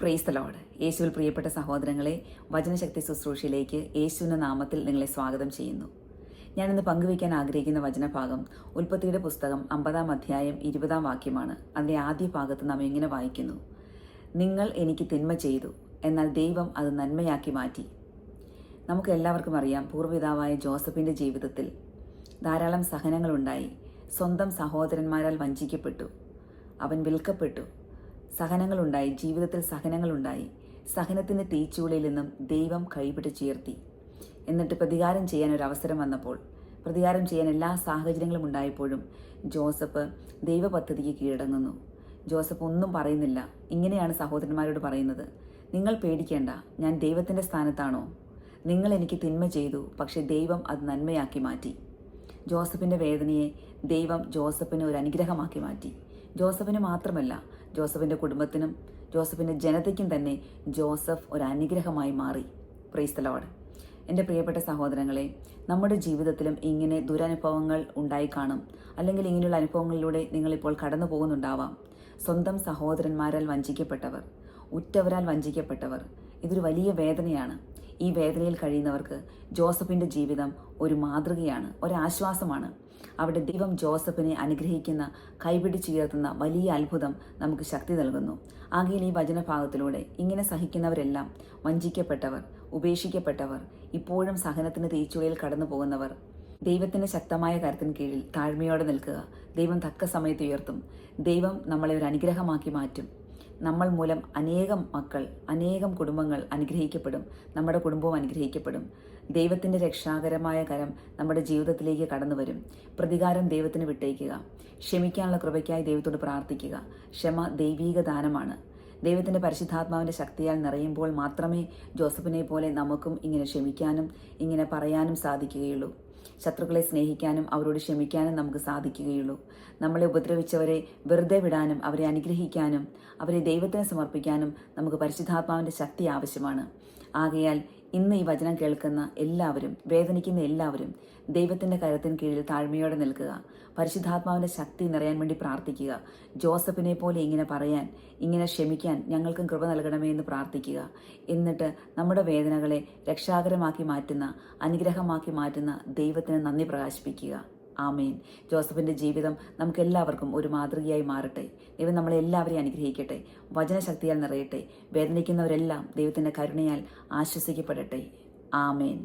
Praise the Lord. യേശുവിൽ പ്രിയപ്പെട്ട സഹോദരങ്ങളെ, വചനശക്തി ശുശ്രൂഷയിലേക്ക് യേശുവിൻ്റെ നാമത്തിൽ നിങ്ങളെ സ്വാഗതം ചെയ്യുന്നു. ഞാനിന്ന് പങ്കുവയ്ക്കാൻ ആഗ്രഹിക്കുന്ന വചനഭാഗം ഉൽപ്പത്തിയുടെ പുസ്തകം 50-ാം അധ്യായം 20-ാം വാക്യമാണ്. അതിൻ്റെ ആദ്യ ഭാഗത്ത് നാം ഇങ്ങനെ വായിക്കുന്നു: നിങ്ങൾ എനിക്ക് തിന്മ ചെയ്തു, എന്നാൽ ദൈവം അത് നന്മയാക്കി മാറ്റി. നമുക്ക് എല്ലാവർക്കും അറിയാം, പൂർവ്വപിതാവായ ജോസഫിൻ്റെ ജീവിതത്തിൽ ധാരാളം സഹനങ്ങളുണ്ടായി. സ്വന്തം സഹോദരന്മാരാൽ വഞ്ചിക്കപ്പെട്ടു, അവൻ വിൽക്കപ്പെട്ടു. സഹനങ്ങളുണ്ടായി, ജീവിതത്തിൽ സഹനങ്ങളുണ്ടായി. സഹനത്തിൻ്റെ തീച്ചൂളയിൽ നിന്നും ദൈവം കൈപിടിച്ചുയർത്തി. എന്നിട്ട് പ്രതികാരം ചെയ്യാൻ ഒരു അവസരം വന്നപ്പോൾ, പ്രതികാരം ചെയ്യാൻ എല്ലാ സാഹചര്യങ്ങളും ഉണ്ടായപ്പോഴും ജോസഫ് ദൈവപദ്ധതിക്ക് കീഴടങ്ങുന്നു. ജോസഫ് ഒന്നും പറയുന്നില്ല. ഇങ്ങനെയാണ് സഹോദരന്മാരോട് പറയുന്നത്: നിങ്ങൾ പേടിക്കേണ്ട, ഞാൻ ദൈവത്തിൻ്റെ സ്ഥാനത്താണോ? നിങ്ങൾ എനിക്ക് തിന്മ ചെയ്തു, പക്ഷേ ദൈവം അത് നന്മയാക്കി മാറ്റി. ജോസഫിൻ്റെ വേദനയെ ദൈവം ജോസഫിന് ഒരു അനുഗ്രഹമാക്കി മാറ്റി. ജോസഫിന് മാത്രമല്ല, ജോസഫിൻ്റെ കുടുംബത്തിനും ജോസഫിൻ്റെ ജനതയ്ക്കും തന്നെ ജോസഫ് ഒരു അനുഗ്രഹമായി മാറി. Praise the Lord. എൻ്റെ പ്രിയപ്പെട്ട സഹോദരങ്ങളെ, നമ്മുടെ ജീവിതത്തിലും ഇങ്ങനെ ദുരനുഭവങ്ങൾ ഉണ്ടായി കാണും. അല്ലെങ്കിൽ ഇങ്ങനെയുള്ള അനുഭവങ്ങളിലൂടെ നിങ്ങളിപ്പോൾ കടന്നു പോകുന്നുണ്ടാവാം. സ്വന്തം സഹോദരന്മാരാൽ വഞ്ചിക്കപ്പെട്ടവർ, ഉറ്റവരാൽ വഞ്ചിക്കപ്പെട്ടവർ. ഇതൊരു വലിയ വേദനയാണ്. ഈ വേദനയിൽ കഴിയുന്നവർക്ക് ജോസഫിൻ്റെ ജീവിതം ഒരു മാതൃകയാണ്, ഒരാശ്വാസമാണ്. അവിടെ ദൈവം ജോസഫിനെ അനുഗ്രഹിക്കുന്ന, കൈപിടിച്ചുയർത്തുന്ന വലിയ അത്ഭുതം നമുക്ക് ശക്തി നൽകുന്നു. ആകയാൽ ഈ വചനഭാഗത്തിലൂടെ ഇങ്ങനെ സഹിക്കുന്നവരെല്ലാം, വഞ്ചിക്കപ്പെട്ടവർ, ഉപേക്ഷിക്കപ്പെട്ടവർ, ഇപ്പോഴും സഹനത്തിന് തീച്ചുളയിൽ കടന്നു പോകുന്നവർ, ദൈവത്തിൻ്റെ ശക്തമായ കരത്തിന് കീഴിൽ താഴ്മയോടെ നിൽക്കുക. ദൈവം തക്ക സമയത്ത് ഉയർത്തും. ദൈവം നമ്മളെ ഒരു അനുഗ്രഹമാക്കി മാറ്റും. നമ്മൾ മൂലം അനേകം മക്കൾ, അനേകം കുടുംബങ്ങൾ അനുഗ്രഹിക്കപ്പെടും. നമ്മുടെ കുടുംബവും അനുഗ്രഹിക്കപ്പെടും. ദൈവത്തിൻ്റെ രക്ഷാകരമായ കരം നമ്മുടെ ജീവിതത്തിലേക്ക് കടന്നു വരും. പ്രതികാരം ദൈവത്തിന് വിട്ടേക്കുക. ക്ഷമിക്കാനുള്ള കൃപയ്ക്കായി ദൈവത്തോട് പ്രാർത്ഥിക്കുക. ക്ഷമ ദൈവീക ദാനമാണ്. ദൈവത്തിൻ്റെ പരിശുദ്ധാത്മാവിൻ്റെ ശക്തിയാൽ നിറയുമ്പോൾ മാത്രമേ ജോസഫിനെ പോലെ നമുക്കും ഇങ്ങനെ ക്ഷമിക്കാനും ഇങ്ങനെ പറയാനും സാധിക്കുകയുള്ളൂ. ശത്രുക്കളെ സ്നേഹിക്കാനും അവരോട് ക്ഷമിക്കാനും നമുക്ക് സാധിക്കുകയുള്ളൂ. നമ്മളെ ഉപദ്രവിച്ചവരെ വെറുതെ വിടാനും അവരെ അനുഗ്രഹിക്കാനും അവരെ ദൈവത്തിന് സമർപ്പിക്കാനും നമുക്ക് പരിശുദ്ധാത്മാവിൻ്റെ ശക്തി ആവശ്യമാണ്. ആകയാൽ ഇന്ന് ഈ വചനം കേൾക്കുന്ന എല്ലാവരും, വേദനിക്കുന്ന എല്ലാവരും ദൈവത്തിൻ്റെ കരത്തിന് കീഴിൽ താഴ്മയോടെ നിൽക്കുക. പരിശുദ്ധാത്മാവിൻ്റെ ശക്തി നിറയാൻ വേണ്ടി പ്രാർത്ഥിക്കുക. ജോസഫിനെ പോലെ ഇങ്ങനെ പറയാൻ, ഇങ്ങനെ ക്ഷമിക്കാൻ ഞങ്ങൾക്കും കൃപ നൽകണമേ എന്ന് പ്രാർത്ഥിക്കുക. എന്നിട്ട് നമ്മുടെ വേദനകളെ രക്ഷാകരമാക്കി മാറ്റുന്ന, അനുഗ്രഹമാക്കി മാറ്റുന്ന ദൈവത്തിന് നന്ദി പ്രകാശിപ്പിക്കുക. ആമേൻ. ജോസഫിൻ്റെ ജീവിതം നമുക്കെല്ലാവർക്കും ഒരു മാതൃകയായി മാറട്ടെ. ദൈവം നമ്മളെല്ലാവരെയും അനുഗ്രഹിക്കട്ടെ. വചനശക്തിയാൽ നിറയട്ടെ. വേദനിക്കുന്നവരെല്ലാം ദൈവത്തിൻ്റെ കരുണയാൽ ആശ്വസിക്കപ്പെടട്ടെ. ആമേൻ.